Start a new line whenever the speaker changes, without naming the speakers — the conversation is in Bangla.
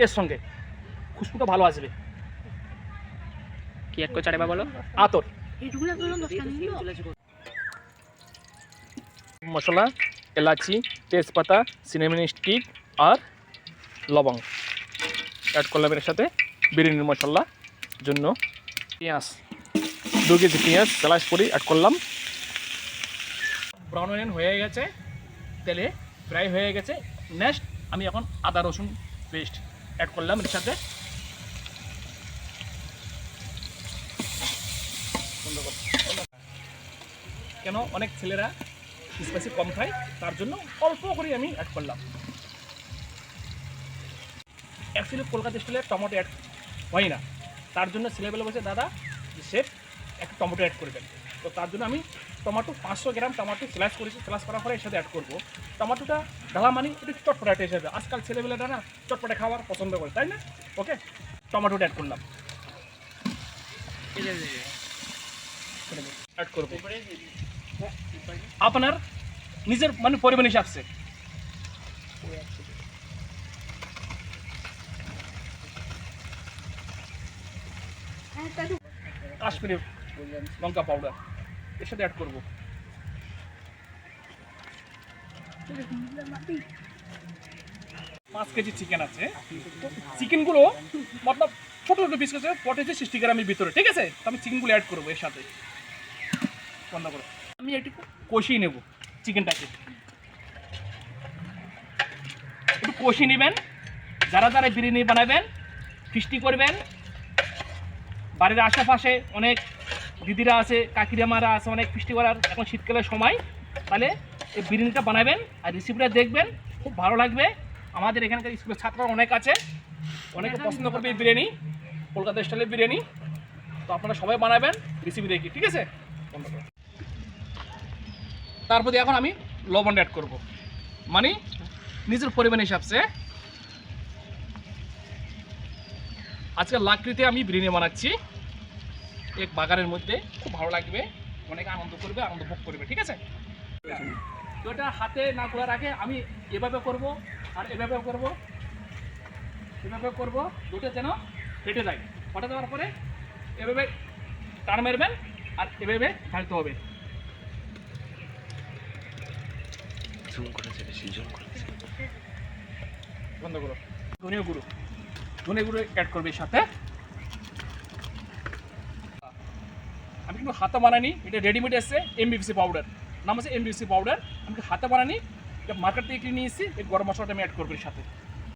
এর সঙ্গে খুশবুটা ভালো আসবে।
কি এক করে চাড়ে বা বলো?
আতর মশলা, এলাচি, তেজপাতা, সিনেমেন স্টিক আর লবঙ্গ অ্যাড করলাম এর সাথে। বিরিয়ানির মশলা জন্য পেঁয়াজ 2 কেজি পেঁয়াজ স্লাইস করে অ্যাড করলাম। ব্রাউন অনিয়ন হয়ে গেছে, তেলে ফ্রাই হয়ে গেছে। নেক্সট আমি এখন আদা রসুন পেস্ট অ্যাড করলাম এর সাথে। কেন অনেক ছেলেরা স্পাইসি কম খায়, তার জন্য অল্প করে আমি অ্যাড করলাম। অ্যাকচুয়ালি কলকাতা স্টাইলে টমেটো অ্যাড হয় না, তার জন্য ছেলেবেলা বলছে দাদা শেফ একটা টমেটো অ্যাড করে দেন। তো তার জন্য আমি টমেটো 500 গ্রাম টমেটো স্লাইস করেছি। স্লাইস করার পরে এর সাথে অ্যাড করবো। টমেটোটা ঢালা মানে একটু চটপটা হিসেবে, আজকাল ছেলেবেলাটা না চটপটে খাবার পছন্দ করে, তাই না? ওকে, টমেটোটা অ্যাড করলাম। অ্যাড করবো আপনার নিজের মানে পরিমাণ হিসাবছে। কাশ্মীরি লঙ্কা পাউডার এর সাথে অ্যাড করবো। 5 কেজি চিকেন আছে। চিকেনগুলো মতলব ছোটো ছোটো পিস আছে, 40-60 গ্রামের ভিতরে, ঠিক আছে? তো আমি চিকেনগুলো অ্যাড করবো এর সাথে। বন্ধ করো। আমি একটু কষিয়ে নেব চিকেনটাকে, একটু কষিয়ে নেবেন। যারা যারা বিরিয়ানি বানাবেন, ফিস্টি করবেন, বাড়ির আশেপাশে অনেক দিদিরা আছে, কাকিরামারা আছে, অনেক ফিস্টি করার এখন শীতকালের সময়, তাহলে এই বিরিয়ানিটা বানাবেন আর রেসিপিটা দেখবেন, খুব ভালো লাগবে। আমাদের এখানকার স্কুলের ছাত্ররা অনেক আছে, অনেকে পছন্দ করবে এই বিরিয়ানি, কলকাতা স্টাইলের বিরিয়ানি। তো আপনারা সবাই বানাবেন রেসিপি দেখি, ঠিক আছে? তারপর এখন আমি লবণ অ্যাড করব, মানে নিজের পরিমাণ হিসাবছে। আজকে লাকড়িতে আমি বিরিয়ানি বানাচ্ছি এক বাগানের মধ্যে, খুব ভালো লাগবে, অনেকে আনন্দ করবে, আনন্দ ভোগ করবে, ঠিক আছে? তো এটা হাতে না করার আগে আমি এভাবে করব আর এভাবে করব, এভাবে করব, দুটো যেন ফেটে যায়। ফেটে যাওয়ার পরে এভাবে টান মারবেন আর এভাবে ঢালতে হবে। বন্ধ করো। ধনিয়া গুঁড়ো অ্যাড করবে এর সাথে। আমি কিন্তু হাতে বানাইনি, এটা রেডিমেড এসছে, এমবিসি পাউডার, নাম আছে এমবিসি পাউডার। আমি হাতে বানাইনি, এটা মার্কেট থেকে কিনে নিয়ে এসেছি। এই গরম মশলাটা আমি অ্যাড করবো এর সাথে।